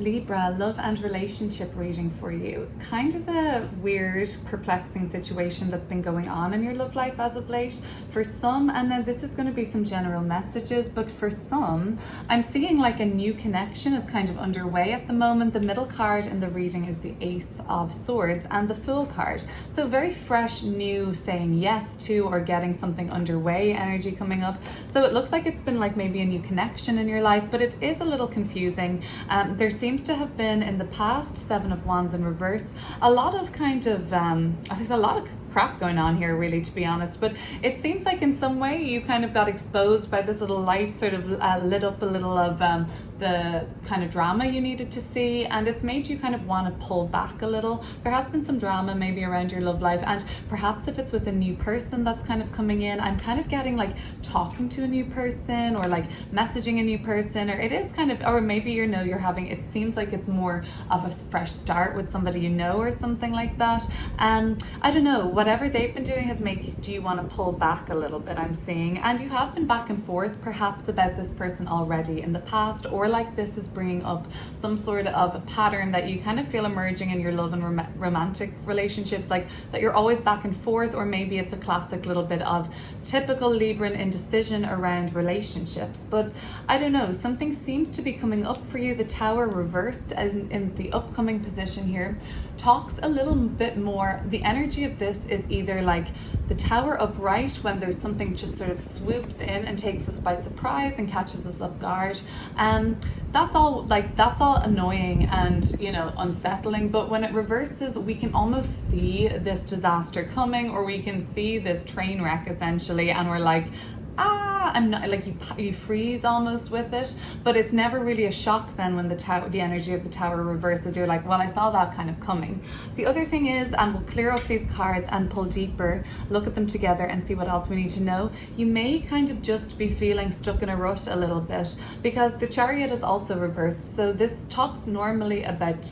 Libra, love and relationship reading for you. Kind of a weird, perplexing situation that's been going on in your love life as of late for some, and then this is going to be some general messages, but for some, I'm seeing like a new connection is kind of underway at the moment. The middle card in the reading is the Ace of Swords and the Fool card. So very fresh, new, saying yes to or getting something underway energy coming up. So it looks like it's been like maybe a new connection in your life, but it is a little confusing. There seems to have been in the past, Seven of Wands in reverse, a lot of kind of, there's a lot of crap going on here really, to be honest, but it seems like in some way you kind of got exposed by this little light, sort of lit up a little of the kind of drama you needed to see, and it's made you kind of want to pull back a little. There has been some drama maybe around your love life, and perhaps if it's with a new person that's kind of coming in, I'm kind of getting like talking to a new person or like messaging a new person, or it is kind of, or maybe you're having, it seems like it's more of a fresh start with somebody you know or something like that. I don't know, whatever they've been doing has made you want to pull back a little bit, I'm seeing, and you have been back and forth perhaps about this person already in the past, or like this is bringing up some sort of a pattern that you kind of feel emerging in your love and romantic relationships, like that you're always back and forth, or maybe it's a classic little bit of typical Libran indecision around relationships. But I don't know, something seems to be coming up for you. The Tower reversed in the upcoming position here talks a little bit more. The energy of this is either like the Tower upright, when there's something just sort of swoops in and takes us by surprise and catches us off guard. That's all annoying and, you know, unsettling. But when it reverses, we can almost see this disaster coming, or we can see this train wreck essentially, and we're like, I'm not, like, you freeze almost with it, but it's never really a shock then when the energy of the Tower reverses. You're like, well, I saw that kind of coming. The other thing is, and we'll clear up these cards and pull deeper, look at them together and see what else we need to know. You may kind of just be feeling stuck in a rut a little bit, because the Chariot is also reversed. So this talks normally about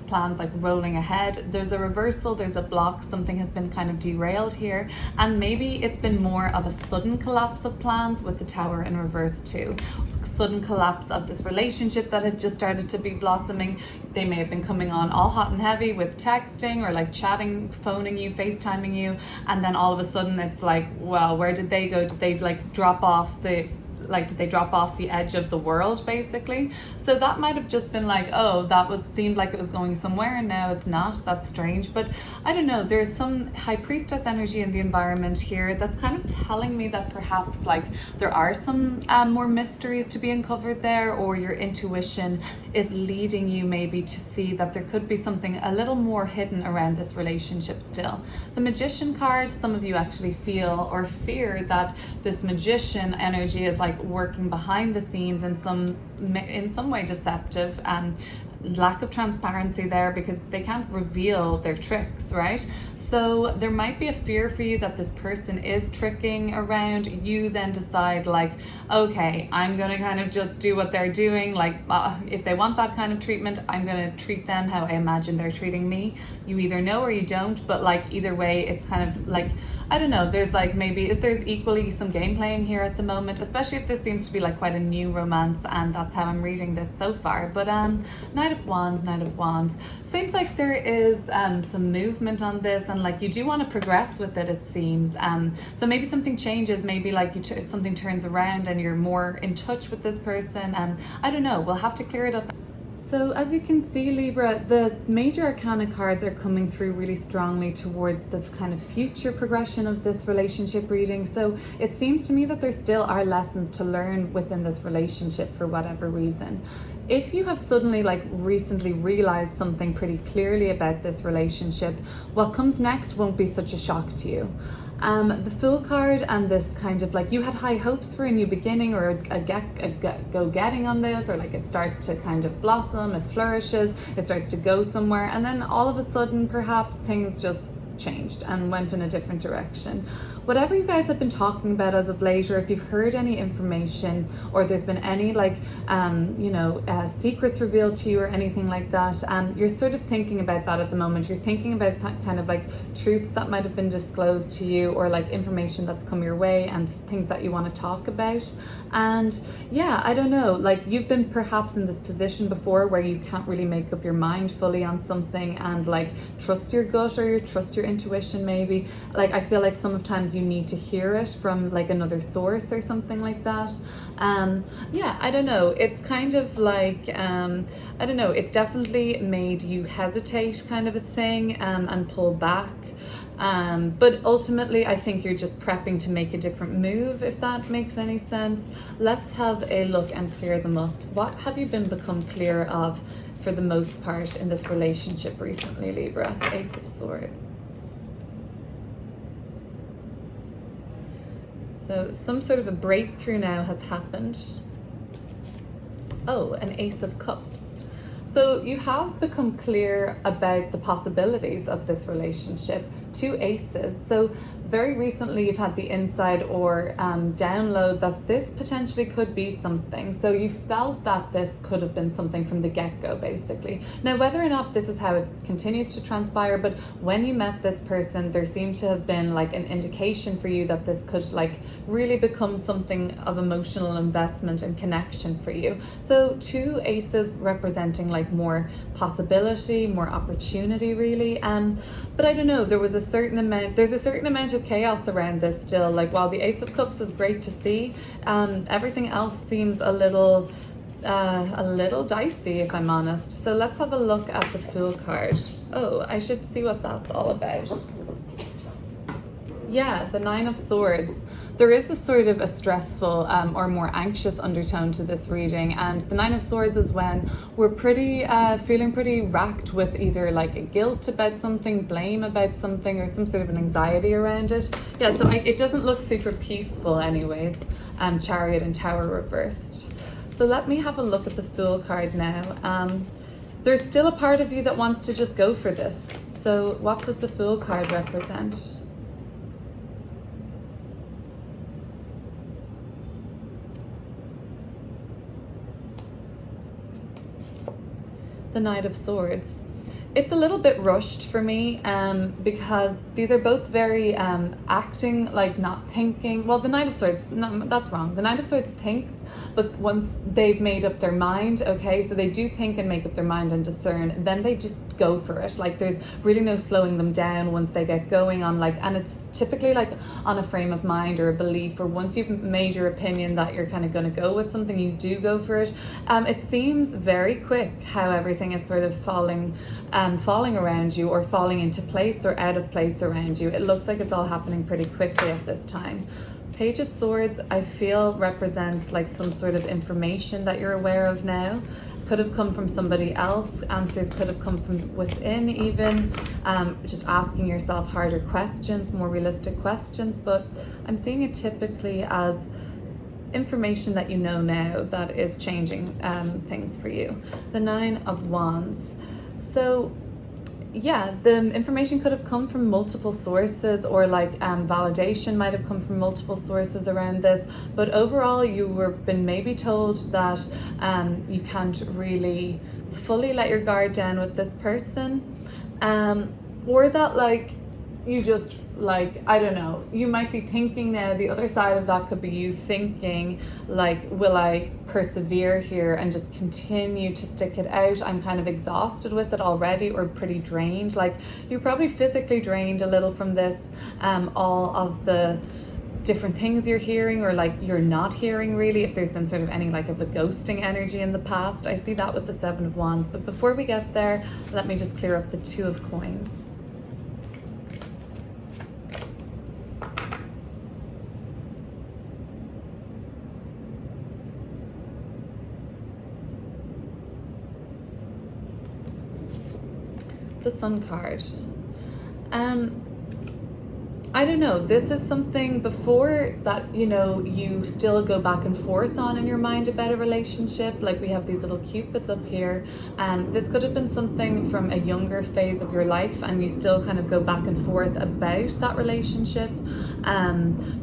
plans like rolling ahead. There's a reversal, there's a block, something has been kind of derailed here, and maybe it's been more of a sudden collapse of plans with the Tower in reverse too. Sudden collapse of this relationship that had just started to be blossoming. They may have been coming on all hot and heavy with texting or like chatting, phoning you, FaceTiming you, and then all of a sudden it's like, well, where did they go? Did they like drop off the edge of the world basically? So that might have just been like, oh, seemed like it was going somewhere and now it's not. That's strange. But I don't know, there's some High Priestess energy in the environment here that's kind of telling me that perhaps like there are some more mysteries to be uncovered there, or your intuition is leading you maybe to see that there could be something a little more hidden around this relationship still. The Magician card, some of you actually feel or fear that this Magician energy is like working behind the scenes in some way deceptive, and lack of transparency there because they can't reveal their tricks, right? So there might be a fear for you that this person is tricking around. You then decide like, okay, I'm gonna kind of just do what they're doing. Like if they want that kind of treatment, I'm gonna treat them how I imagine they're treating me. You either know or you don't, but like either way, it's kind of like, I don't know, there's like there's equally some game playing here at the moment, especially if this seems to be like quite a new romance, and that's how I'm reading this so far. But Knight of Wands. Seems like there is some movement on this, and like you do want to progress with it seems. So maybe something changes, maybe like something turns around and you're more in touch with this person. I don't know, we'll have to clear it up. So as you can see, Libra, the major arcana cards are coming through really strongly towards the kind of future progression of this relationship reading. So it seems to me that there still are lessons to learn within this relationship for whatever reason. If you have suddenly like recently realized something pretty clearly about this relationship, what comes next won't be such a shock to you. The Fool card and this kind of like you had high hopes for a new beginning or a go-getting on this, or like it starts to kind of blossom, it flourishes, it starts to go somewhere, and then all of a sudden perhaps things just changed and went in a different direction. Whatever you guys have been talking about as of late, or if you've heard any information, or there's been any like secrets revealed to you or anything like that, you're sort of thinking about that at the moment. You're thinking about kind of like truths that might have been disclosed to you, or like information that's come your way and things that you want to talk about. And yeah, I don't know, like you've been perhaps in this position before where you can't really make up your mind fully on something and like trust your gut or trust your intuition maybe. Like I feel like sometimes you need to hear it from like another source or something like that. Yeah, I don't know, it's kind of like I don't know, it's definitely made you hesitate kind of a thing, and pull back. But ultimately, I think you're just prepping to make a different move, if that makes any sense. Let's have a look and clear them up. What have you become clear of for the most part in this relationship recently, Libra? Ace of Swords. So some sort of a breakthrough now has happened. Oh, an Ace of Cups. So you have become clear about the possibilities of this relationship. 2 aces. So very recently you've had the insight or download that this potentially could be something. So you felt that this could have been something from the get-go, basically. Now, whether or not this is how it continues to transpire, but when you met this person, there seemed to have been like an indication for you that this could like really become something of emotional investment and connection for you. So 2 aces representing like more possibility, more opportunity really. But I don't know, there's a certain amount of chaos around this still. Like while the Ace of Cups is great to see, everything else seems a little dicey, if I'm honest. So let's have a look at the Fool card. Oh, I should see what that's all about. Yeah, the 9 of Swords. There is a sort of a stressful or more anxious undertone to this reading, and the 9 of Swords is when we're feeling pretty racked with either like a guilt about something, blame about something, or some sort of an anxiety around it. Yeah, so it doesn't look super peaceful anyways. Chariot and Tower reversed. So let me have a look at the Fool card now. There's still a part of you that wants to just go for this. So what does the Fool card represent? The Knight of Swords. It's a little bit rushed for me because these are both very acting, like not thinking. Well, the Knight of Swords, no, that's wrong. The Knight of Swords thinks, but once they've made up their mind, okay, so they do think and make up their mind and discern, then they just go for it. Like there's really no slowing them down once they get going on like, and it's typically like on a frame of mind or a belief, or once you've made your opinion that you're kind of going to go with something, you do go for it. It seems very quick how everything is sort of falling around you, or falling into place or out of place around you. It looks like it's all happening pretty quickly at this time. Page of Swords, I feel, represents like some sort of information that you're aware of now. Could have come from somebody else. Answers could have come from within even. Just asking yourself harder questions, more realistic questions. But I'm seeing it typically as information that you know now that is changing things for you. The 9 of Wands. So yeah, the information could have come from multiple sources, or like validation might have come from multiple sources around this, but overall you were been maybe told that you can't really fully let your guard down with this person, or that like you just like, I don't know, you might be thinking now, the other side of that could be you thinking like, will I persevere here and just continue to stick it out? I'm kind of exhausted with it already, or pretty drained. Like you're probably physically drained a little from this, all of the different things you're hearing, or like you're not hearing really, if there's been sort of any like of a ghosting energy in the past. I see that with the 7 of Wands. But before we get there, let me just clear up the 2 of Coins. The Sun card. I don't know, this is something before that, you still go back and forth on in your mind about a relationship. Like we have these little cupids up here. This could have been something from a younger phase of your life, and you still kind of go back and forth about that relationship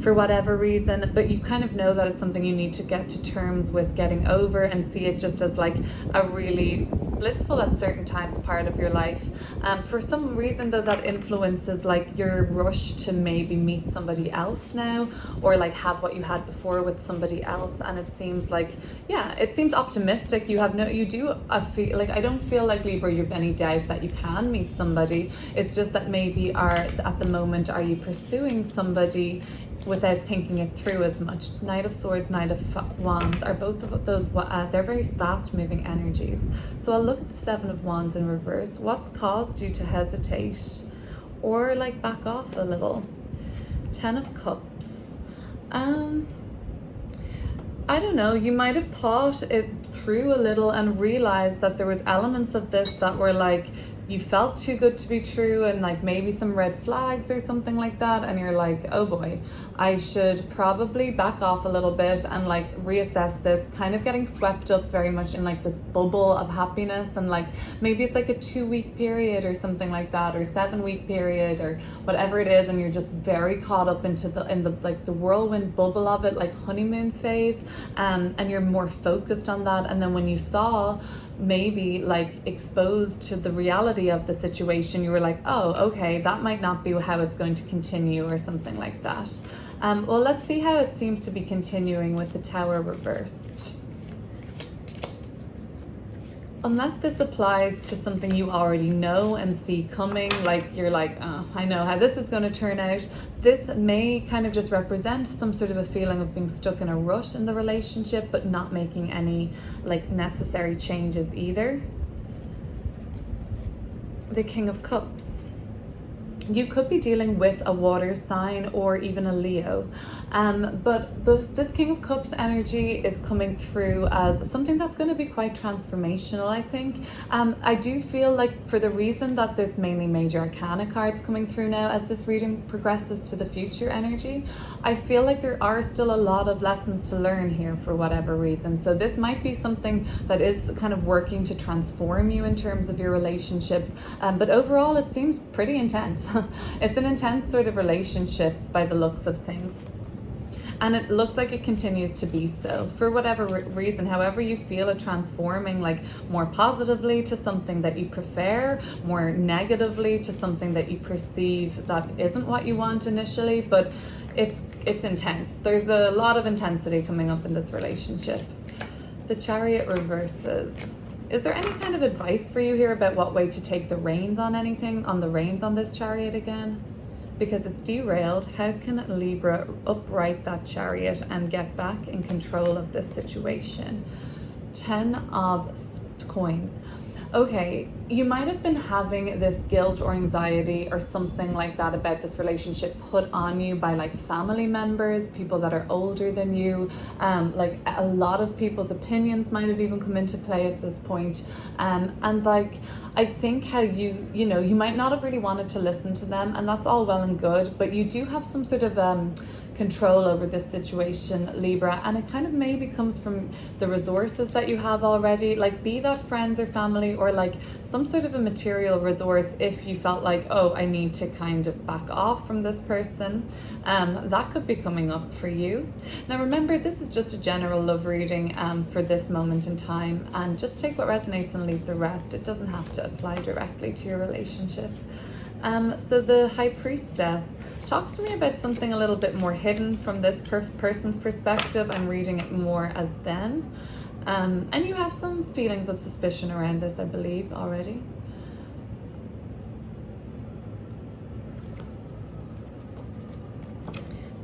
for whatever reason, but you kind of know that it's something you need to get to terms with getting over, and see it just as like a really blissful at certain times part of your life. For some reason though, that influences like your rush to maybe meet somebody else now, or like have what you had before with somebody else. And it seems like, it seems optimistic. I don't feel like, Libra, you have any doubt that you can meet somebody. It's just that maybe at the moment, are you pursuing somebody without thinking it through as much? Knight of Swords, Knight of Wands are both of those, they're very fast moving energies. So I'll look at the Seven of Wands in reverse. What's caused you to hesitate or like back off a little? Ten of Cups. I don't know, you might have thought it through a little and realized that there was elements of this that were like, you felt too good to be true, and like maybe some red flags or something like that, and you're like, oh boy, I should probably back off a little bit and like reassess this, kind of getting swept up very much in like this bubble of happiness. And like maybe it's like a 2-week period or something like that, or 7-week period, or whatever it is, and you're just very caught up in the whirlwind bubble of it, like honeymoon phase, and you're more focused on that. And then when you saw maybe like exposed to the reality of the situation, you were like, oh, okay, that might not be how it's going to continue, or something like that. Well, let's see how it seems to be continuing with the Tower reversed. Unless this applies to something you already know and see coming, like you're like, oh, I know how this is going to turn out. This may kind of just represent some sort of a feeling of being stuck in a rut in the relationship, but not making any like necessary changes either. The King of Cups. You could be dealing with a water sign or even a Leo, but this King of Cups energy is coming through as something that's going to be quite transformational, I think. I do feel like, for the reason that there's mainly major arcana cards coming through now as this reading progresses to the future energy, I feel like there are still a lot of lessons to learn here for whatever reason. So this might be something that is kind of working to transform you in terms of your relationships, but overall it seems pretty intense. It's an intense sort of relationship by the looks of things. And it looks like it continues to be so for whatever reason. However you feel it transforming, like more positively to something that you prefer, more negatively to something that you perceive that isn't what you want initially, but it's intense. There's a lot of intensity coming up in this relationship. The Chariot reverses. Is there any kind of advice for you here about what way to take the reins on anything, on the reins on this Chariot again? Because it's derailed. How can Libra upright that Chariot and get back in control of this situation? 10 of Coins. Okay, you might have been having this guilt or anxiety or something like that about this relationship put on you by like family members, people that are older than you. Like a lot of people's opinions might have even come into play at this point. And like, I think how you might not have really wanted to listen to them, and that's all well and good, but you do have some sort of control over this situation, Libra, and it kind of maybe comes from the resources that you have already, like be that friends or family, or like some sort of a material resource. If you felt like, oh, I need to kind of back off from this person, that could be coming up for you. Now remember, this is just a general love reading for this moment in time, and just take what resonates and leave the rest. It doesn't have to apply directly to your relationship. So the High Priestess talks to me about something a little bit more hidden from this person's perspective. I'm reading it more as them. And you have some feelings of suspicion around this, I believe, already.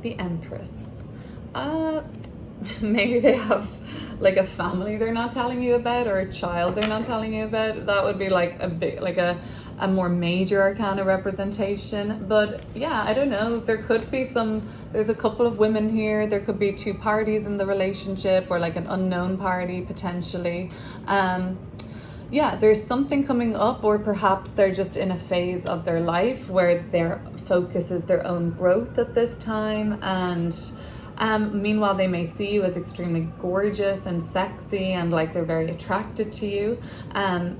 The Empress. Maybe they have like a family they're not telling you about, or a child they're not telling you about. That would be like a bit like a more major arcana representation. But yeah, I don't know, there could be there's a couple of women here, there could be two parties in the relationship, or like an unknown party potentially. Yeah, there's something coming up, or perhaps they're just in a phase of their life where they're focuses their own growth at this time, and meanwhile they may see you as extremely gorgeous and sexy and like they're very attracted to you.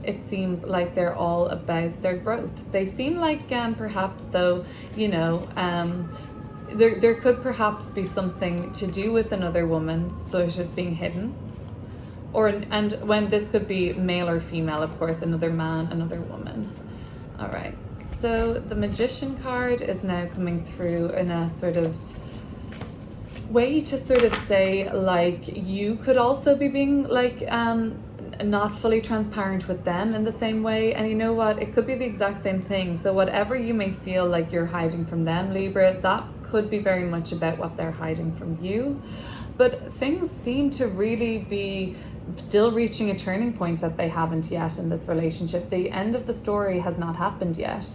It seems like they're all about their growth. They seem like perhaps though, you know, there could perhaps be something to do with another woman sort of being hidden, and when this could be male or female, of course, another man, another woman. All right, so the Magician card is now coming through in a sort of way to sort of say, like, you could also be being like not fully transparent with them in the same way. And you know what, it could be the exact same thing. So whatever you may feel like you're hiding from them, Libra, that could be very much about what they're hiding from you. But things seem to really be still reaching a turning point that they haven't yet in this relationship. The end of the story has not happened yet.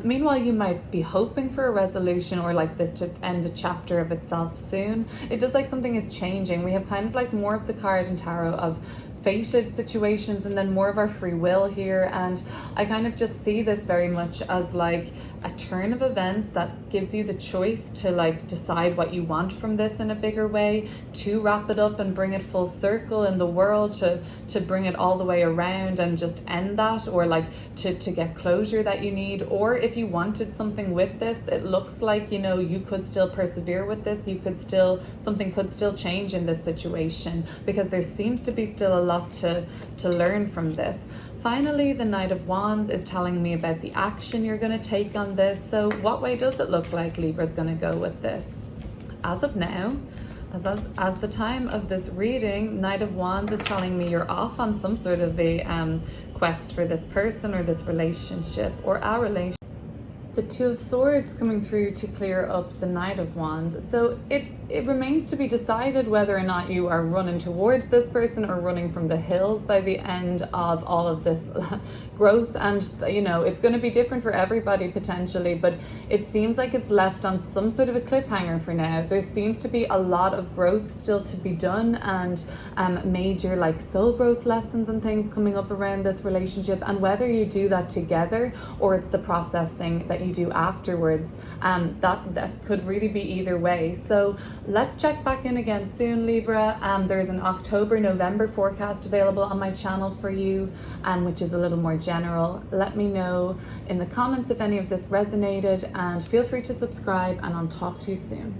Meanwhile, you might be hoping for a resolution or like this to end a chapter of itself soon. It does like something is changing. We have kind of like more of the card in tarot of fated situations and then more of our free will here, and I kind of just see this very much as like a turn of events that gives you the choice to like decide what you want from this in a bigger way, to wrap it up and bring it full circle in the world, to bring it all the way around and just end that, or like to get closure that you need. Or if you wanted something with this, it looks like, you know, you could still persevere with this. You could still, something could still change in this situation, because there seems to be still a lot to learn from this. Finally, the Knight of Wands is telling me about the action you're going to take on this. So what way does it look like Libra's going to go with this? As of now, as the time of this reading, Knight of Wands is telling me you're off on some sort of a quest for this person or this relationship or a relationship. The Two of Swords coming through to clear up the Knight of Wands. So it remains to be decided whether or not you are running towards this person or running from the hills by the end of all of this growth. And, you know, it's going to be different for everybody potentially, but it seems like it's left on some sort of a cliffhanger for now. There seems to be a lot of growth still to be done, and major like soul growth lessons and things coming up around this relationship. And whether you do that together or it's the processing that you do afterwards, that could really be either way. So let's check back in again soon, Libra. There's an October-November forecast available on my channel for you, which is a little more general. Let me know in the comments if any of this resonated, and feel free to subscribe, and I'll talk to you soon.